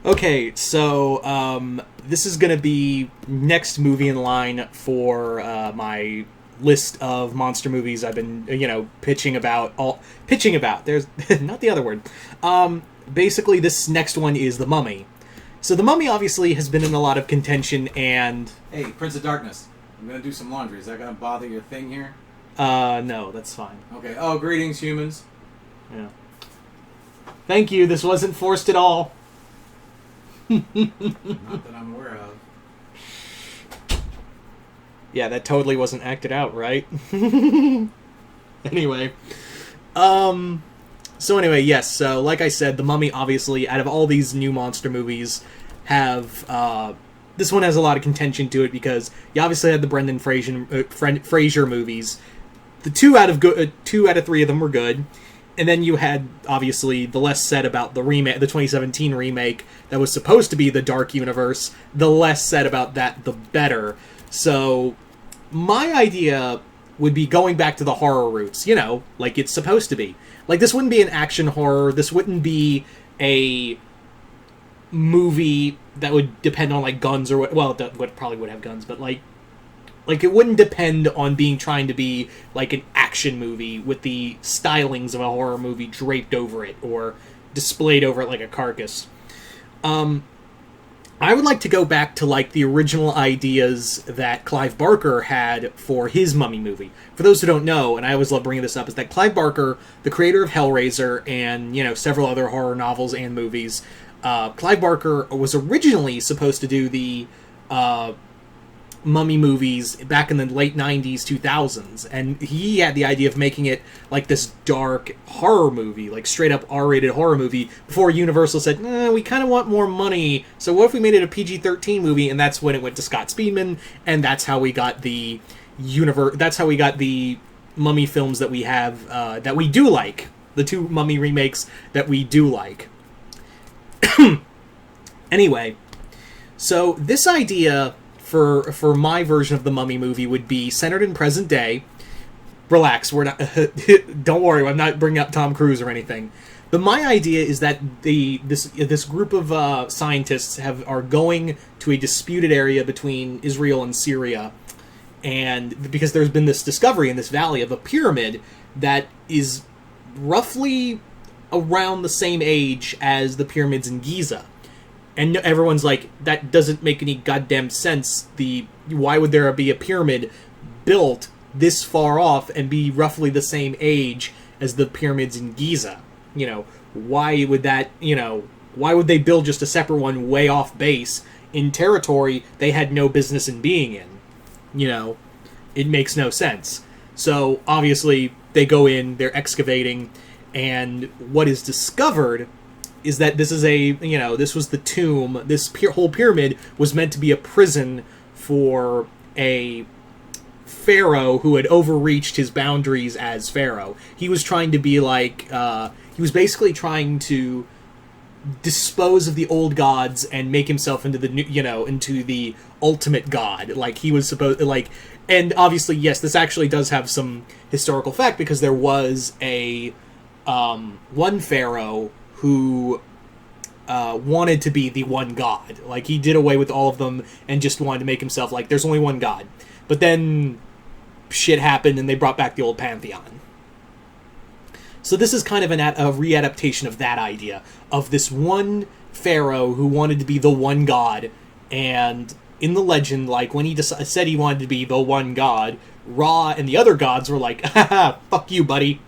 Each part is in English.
Okay, so this is gonna be next movie in line for my list of monster movies I've been pitching about. There's not the other word. Basically, this next one is The Mummy. So The Mummy obviously has been in a lot of contention, and Hey, Prince of Darkness. I'm gonna do some laundry. Is that gonna bother your thing here? no, that's fine. Okay. Oh, greetings, humans. Yeah. Thank you. This wasn't forced at all. Not that I'm aware of. Yeah, that totally wasn't acted out, right? Anyway. So anyway, yes, so like I said, The Mummy, obviously, out of all these new monster movies, have, this one has a lot of contention to it because you obviously had the Brendan Fraser movies. The two out of 3 of them were good. And then you had, obviously, the less said about the remake, the 2017 remake that was supposed to be the Dark Universe. The less said about that, the better. So, my idea would be going back to the horror roots, like it's supposed to be. Like, this wouldn't be an action horror. This wouldn't be a movie that would depend on, like, guns or what. Well, it probably would have guns, but, like, it wouldn't depend on trying to be, like, an action movie with the stylings of a horror movie draped over it or displayed over it like a carcass. I would like to go back to, like, the original ideas that Clive Barker had for his Mummy movie. For those who don't know, and I always love bringing this up, is that Clive Barker, the creator of Hellraiser and, several other horror novels and movies, Clive Barker was originally supposed to do the Mummy movies back in the late 90s, 2000s, and he had the idea of making it like this dark horror movie, like straight up R-rated horror movie, before Universal said, we kind of want more money, so what if we made it a PG-13 movie? And that's when it went to Scott Speedman, and that's how we got the Mummy films that we have, that we do like, the 2 Mummy remakes that we do like. Anyway, so this idea for my version of the Mummy movie would be centered in present day. Relax, we're not. Don't worry, I'm not bringing up Tom Cruise or anything. But my idea is that this group of scientists are going to a disputed area between Israel and Syria, and because there's been this discovery in this valley of a pyramid that is roughly around the same age as the pyramids in Giza. And everyone's like, that doesn't make any goddamn sense. Why would there be a pyramid built this far off and be roughly the same age as the pyramids in Giza? Why would that, why would they build just a separate one way off base in territory they had no business in being in? It makes no sense. So, obviously, they go in, they're excavating, and what is discovered is that this is this was the tomb. This whole pyramid was meant to be a prison for a pharaoh who had overreached his boundaries as pharaoh. He was trying to be like, he was basically trying to dispose of the old gods and make himself into the new, into the ultimate god. Like, he was supposed, like, and obviously, yes, this actually does have some historical fact because there was a one pharaoh who wanted to be the one god. Like, he did away with all of them and just wanted to make himself like, there's only one god. But then shit happened and they brought back the old pantheon. So this is kind of a readaptation of that idea, of this one pharaoh who wanted to be the one god, and in the legend, like, when he said he wanted to be the one god, Ra and the other gods were like, haha, fuck you, buddy.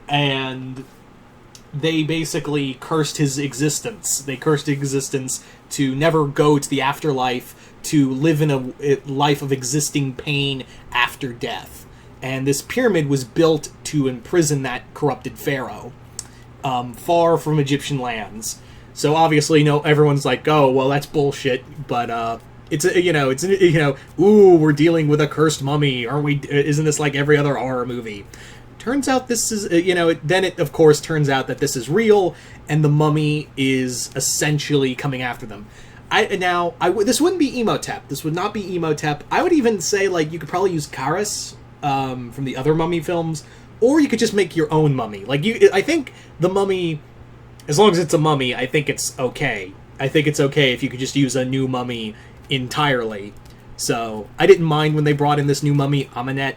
And they basically cursed his existence. They cursed his existence to never go to the afterlife, to live in a life of existing pain after death. And this pyramid was built to imprison that corrupted pharaoh, far from Egyptian lands. So obviously, everyone's like, oh, well, that's bullshit, but ooh, we're dealing with a cursed mummy, aren't we? Isn't this like every other horror movie? Turns out this is, then it, of course, turns out that this is real, and the mummy is essentially coming after them. This wouldn't be Imhotep. This would not be Imhotep. I would even say, like, you could probably use Karis from the other mummy films, or you could just make your own mummy. Like, I think the mummy as long as it's a mummy, I think it's okay. I think it's okay if you could just use a new mummy entirely. So I didn't mind when they brought in this new mummy, Amenet,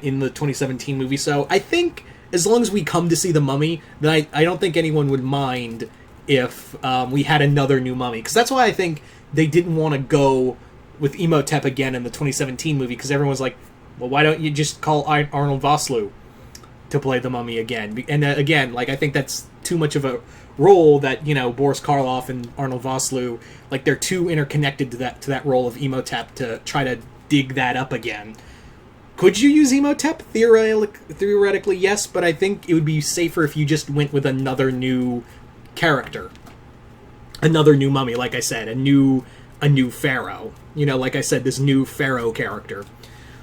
in the 2017 movie. So I think as long as we come to see the mummy, then I don't think anyone would mind if we had another new mummy. Because that's why I think they didn't want to go with Imhotep again in the 2017 movie, because everyone's like, well, why don't you just call Arnold Vosloo to play the mummy again? And again, like, I think that's too much of a role that, you know, Boris Karloff and Arnold Vosloo, like, they're too interconnected to that role of Imhotep to try to dig that up again. Could you use Imhotep? Theoretically, yes, but I think it would be safer if you just went with another new character. Another new mummy, like I said, a new pharaoh. You know, like I said, this new pharaoh character.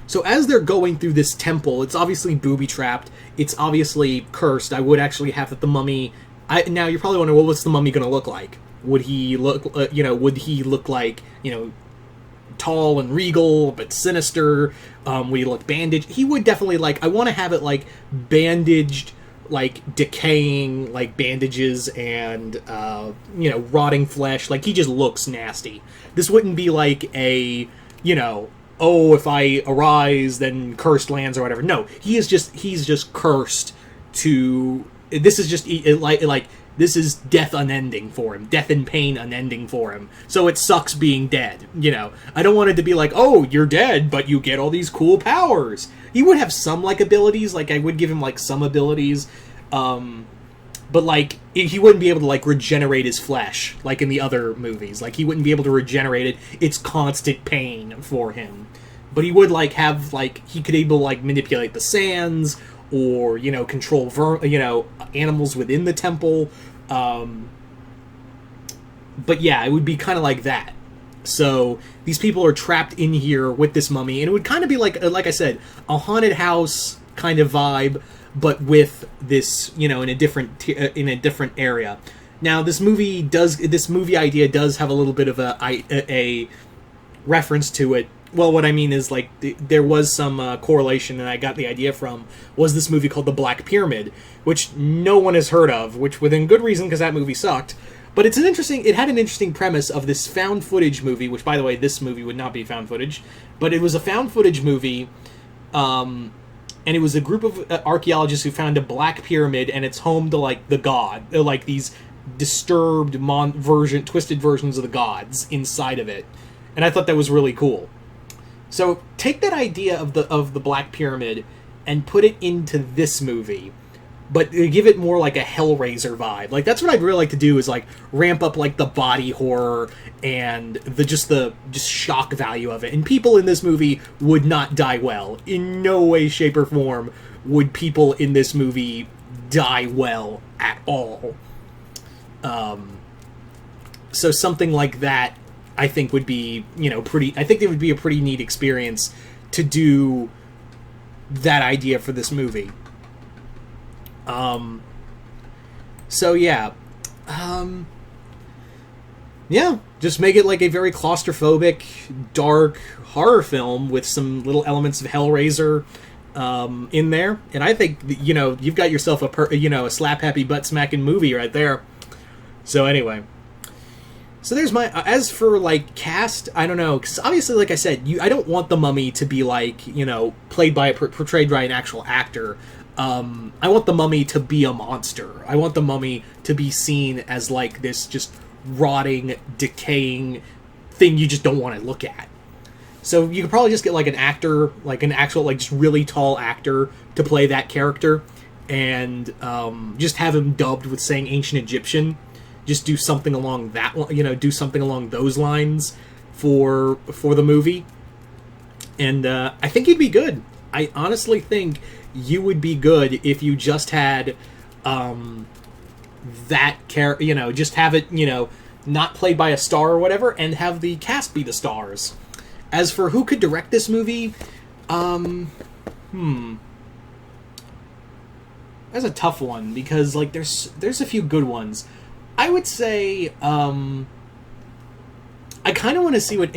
So as they're going through this temple, it's obviously booby-trapped. It's obviously cursed. I would actually have that the mummy... now, you're probably wondering, well, what's the mummy going to look like? Would he look, would he look like, tall and regal, but sinister? Would he look bandaged? He would definitely, I want to have it, bandaged, decaying, bandages and, rotting flesh. He just looks nasty. This wouldn't be oh, if I arise, then cursed lands or whatever. No, he's just cursed to... This is just, this is death unending for him. Death and pain unending for him. So it sucks being dead, I don't want it to be oh, you're dead, but you get all these cool powers. He would have some, abilities. I would give him, some abilities. But, he wouldn't be able to, regenerate his flesh, in the other movies. He wouldn't be able to regenerate it. It's constant pain for him. But he would, have, he could able, manipulate the sands, or, control, animals within the temple. But, yeah, it would be kind of like that. So, these people are trapped in here with this mummy, and it would kind of be like I said, a haunted house kind of vibe, but with this, in a different area. Now, this movie idea does have a little bit of a reference to it. Well, what I mean is, there was some correlation, and I got the idea from, was this movie called The Black Pyramid, which no one has heard of, which within good reason, because that movie sucked. But it had an interesting premise of this found footage movie, which, by the way, this movie would not be found footage, but it was a found footage movie, and it was a group of archaeologists who found a black pyramid, and it's home to, the god, these disturbed, twisted versions of the gods inside of it. And I thought that was really cool. So take that idea of the Black Pyramid and put it into this movie, but give it more like a Hellraiser vibe. That's what I'd really like to do, is ramp up the body horror and the shock value of it. And people in this movie would not die well. In no way, shape, or form would people in this movie die well at all. So something like that, I think, would be, I think it would be a pretty neat experience to do that idea for this movie. So yeah. Yeah, just make it a very claustrophobic, dark horror film with some little elements of Hellraiser in there. And I think, you've got yourself a slap-happy, butt-smacking movie right there. So anyway. So there's my... As for, cast, I don't know. Because obviously, like I said, I don't want the mummy to be, portrayed by an actual actor. I want the mummy to be a monster. I want the mummy to be seen as, this just rotting, decaying thing you just don't want to look at. So you could probably just get, an actor, an actual, just really tall actor to play that character. And just have him dubbed with saying Ancient Egyptian. Just do something along do something along those lines for the movie, and I think you'd be good. I honestly think you would be good if you just had that character, just have it, not played by a star or whatever, and have the cast be the stars. As for who could direct this movie, that's a tough one, because there's a few good ones. I would say I kind of want to see what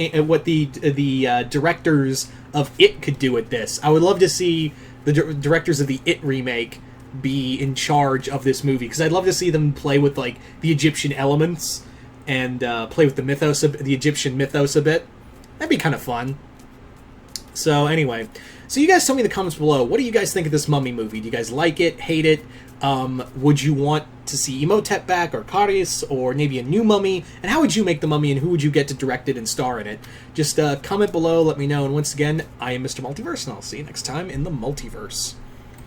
the directors of It could do with this. I would love to see the directors of the It remake be in charge of this movie, because I'd love to see them play with like the Egyptian elements and play with the mythos, the Egyptian mythos a bit. That'd be kind of fun. So anyway, so you guys tell me in the comments below, what do you guys think of this Mummy movie? Do you guys like it, hate it? Would you want to see Imhotep back, or Kharis, or maybe a new Mummy? And how would you make the Mummy, and who would you get to direct it and star in it? Just comment below, let me know. And once again, I am Mr. Multiverse, and I'll see you next time in the Multiverse.